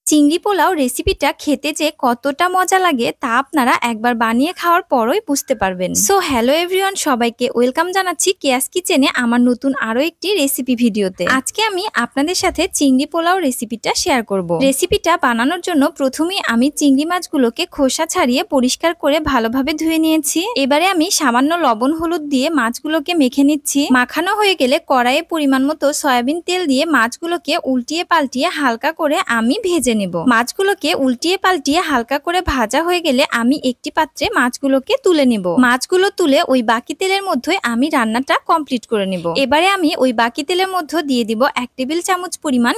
চিংড়ি পোলাও রেসিপিটা খেতে যে কতটা মজা লাগে তা আপনারা একবার বানিয়ে খাওয়ার পরই বুঝতে পারবেন। সো হ্যালো এভরিওয়ান, সবাইকে ওয়েলকাম জানাচ্ছি কেয়াস কিচেনে আমার নতুন আরো একটি রেসিপি ভিডিওতে। আজকে আমি আপনাদের সাথে চিংড়ি পোলাও রেসিপিটা শেয়ার করব। রেসিপিটা বানানোর জন্য প্রথমেই আমি চিংড়ি মাছগুলোকে খোসা ছাড়িয়ে পরিষ্কার করে ভালোভাবে ধুয়ে নিয়েছি। এবারে আমি সামান্য লবণ হলুদ দিয়ে মাছগুলোকে মেখে নিচ্ছি। মাখানো হয়ে গেলে কড়াইয়ে পরিমাণ মতো সয়াবিন তেল দিয়ে মাছগুলোকে উল্টিয়ে পাল্টিয়ে হালকা করে আমি ভেজে নেব। মাছগুলোকে উল্টিয়ে পাল্টিয়ে হালকা করে ভাজা হয়ে গেলে আমি একটি পাত্রে মাছগুলোকে তুলে নিব। মাছগুলো তুলে ওই বাকি তেলের মধ্যে আমি রান্নাটা কমপ্লিট করে নিব। এবারে আমি ওই বাকি তেলের মধ্যে দিয়ে দিব 1 টেবিল চামচ পরিমাণ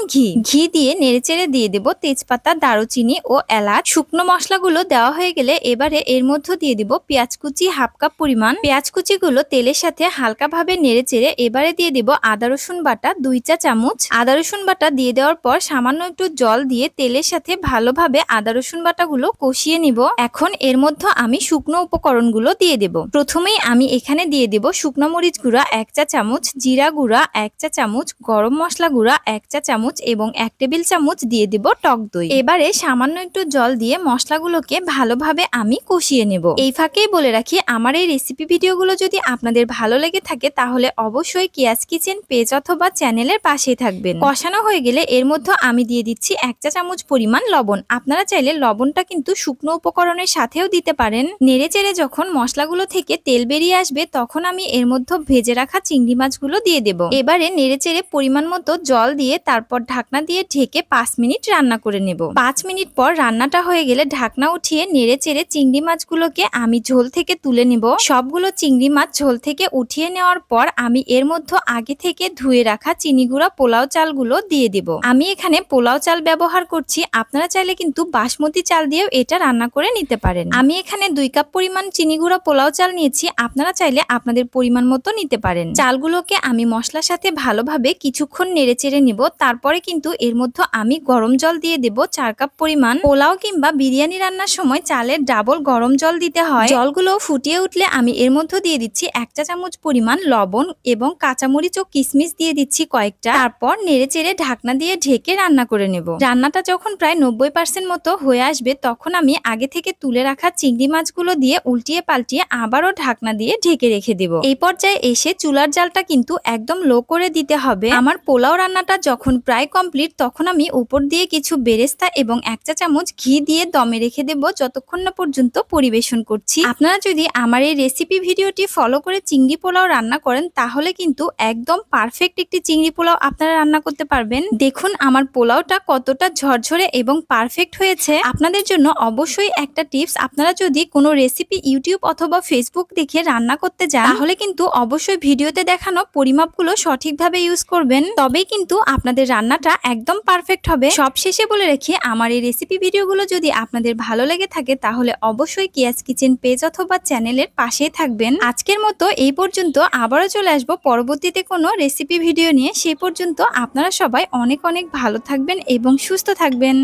ঘি দিয়ে নেড়েচেড়ে দিয়ে দেব তেজপাতা, দারুচিনি ও এলাচ। শুকনো মশলাগুলো দেওয়া হয়ে গেলে এবারে এর মধ্যে দিয়ে দিব পেঁয়াজ কুচি 1/2 কাপ পরিমাণ। পেঁয়াজ কুচিগুলো তেলের সাথে হালকা ভাবে নেড়েচেড়ে এবারে দিয়ে দিব আদা রসুন বাটা 2 চা চামচ। আদা রসুন বাটা দিয়ে দেওয়ার পর সামান্য একটু জল দিয়ে তেলের সাথে ভালোভাবে আদা রসুন বাটাগুলো কষিয়ে নিব। এখন এর মধ্যে আমি শুকনো উপকরণগুলো দিয়ে দেব। প্রথমেই আমি এখানে দিয়ে দেব শুকনো মরিচ গুঁড়া 1 চা চামচ, জিরা গুঁড়া 1 চা চামচ, গরম মশলা গুঁড়া 1 চা চামচ এবং 1 টেবিল চামচ দিয়ে দেব টক দই। এবারে সামান্য একটু জল দিয়ে মশলাগুলোকে ভালোভাবে আমি কষিয়ে নেব। এই ফাঁকেই বলে রাখি, আমার এই রেসিপি ভিডিওগুলো যদি আপনাদের ভালো লেগে থাকে তাহলে অবশ্যই কেয়াস কিচেন পেজ অথবা চ্যানেলের পাশেই থাকবেন। কষানো হয়ে গেলে এর মধ্যে আমি দিয়ে দিচ্ছি 1 চা চামচ পরিমাণ লবণ। আপনারা চাইলে লবণটা কিন্তু শুকনো উপকরণের সাথেও দিতে পারেন। নেড়েচেড়ে যখন মশলাগুলো থেকে তেল বেরিয়ে আসবে তখন আমি এর মধ্যে ভেজে রাখা চিংড়ি মাছগুলো দিয়ে দেব। এবারে নেড়েচেড়ে পরিমাণ মতো জল দিয়ে তারপর ঢাকনা দিয়ে ঢেকে 5 মিনিট রান্না করে নেব। 5 মিনিট পর রান্নাটা হয়ে গেলে ঢাকনা উঠিয়ে নেড়েচেড়ে চিংড়ি মাছগুলোকে আমি ঝোল থেকে তুলে নেব। সবগুলো চিংড়ি মাছ ঝোল থেকে উঠিয়ে নেওয়ার পর আমি এর মধ্যে আগে থেকে ধুয়ে রাখা চিনি গুঁড়া পোলাও চালগুলো দিয়ে দেব। আমি এখানে পোলাও চাল ব্যবহার করছি, আপনারা চাইলে কিন্তু বাসমতি চাল দিয়েও এটা রান্না করে নিতে পারেন। আমি এখানে 2 কাপ পরিমাণ চিনি গুঁড়া পোলাও চাল নিয়েছি, আপনারা চাইলে আপনাদের পরিমাণ মতো নিতে পারেন। চালগুলোকে আমি মশলার সাথে ভালোভাবে কিছুক্ষণ নেড়েচেড়ে নিব। তারপরে কিন্তু এর মধ্যে আমি গরম জল দিয়ে দেব 4 কাপ পরিমাণ। পোলাও কিংবা বিরিয়ানি রান্নার সময় চালের ডাবল গরম জল দিতে হয়। জলগুলো ফুটিয়ে উঠলে আমি এর মধ্যে দিয়ে দিচ্ছি 1 চা চামচ পরিমাণ লবণ এবং কাঁচামরিচ ও কিশমিশ দিয়ে দিচ্ছি কয়েকটা। তারপর নেড়েচেড়ে ঢাকনা দিয়ে ঢেকে রান্না করে নেব। রান্নাটা যখন প্রায় 90% মতো হয়ে আসবে তখন আমি আগে থেকে তুলে রাখা চিংড়ি মাছগুলো দিয়ে উল্টিয়ে পাল্টিয়ে আবারও ঢাকনা দিয়ে ঢেকে রেখে দেব। এই পর্যায়ে এসে চুলার জালটা কিন্তু একদম লো করে দিতে হবে। আমার পোলাও রান্নাটা যখন প্রায় কমপ্লিট তখন আমি উপর দিয়ে কিছু বেরেস্তা এবং 1 চা চামচ ঘি দিয়ে দমে রেখে দেব যতক্ষণ না পর্যন্ত পরিবেশন করছি। আপনারা যদি আমার এই রেসিপি ভিডিওটি ফলো করে চিংড়ি পোলাও রান্না করেন তাহলে কিন্তু একদম পারফেক্ট একটি চিংড়ি পোলাও আপনারা রান্না করতে পারবেন। দেখুন আমার পোলাওটা কতটা ঝরঝরে এবং পারফেক্ট হয়েছে। আপনাদের জন্য অবশ্যই একটা টিপস, আপনারা যদি কোনো রেসিপি ইউটিউব অথবা ফেসবুক দেখে রান্না করতে যান তাহলে কিন্তু অবশ্যই ভিডিওতে দেখানো পরিমাপগুলো সঠিকভাবে ইউজ করবেন, তবেই কিন্তু আপনাদের রান্নাটা একদম পারফেক্ট হবে। সবশেষে বলে রাখি, আমার এই রেসিপি ভিডিওগুলো যদি আপনাদের ভালো লেগে থাকে তাহলে অবশ্যই কেয়াস কিচেন পেজ অথবা চ্যানেলের পাশেই থাকবেন। আজকের মতো এই পর্যন্ত, আবারও চলে আসবো পরবর্তীতে কোনো রেসিপি ভিডিও নিয়ে। সেই পর্যন্ত আপনারা সবাই অনেক অনেক ভালো থাকবেন এবং সুস্থ থাকবেন।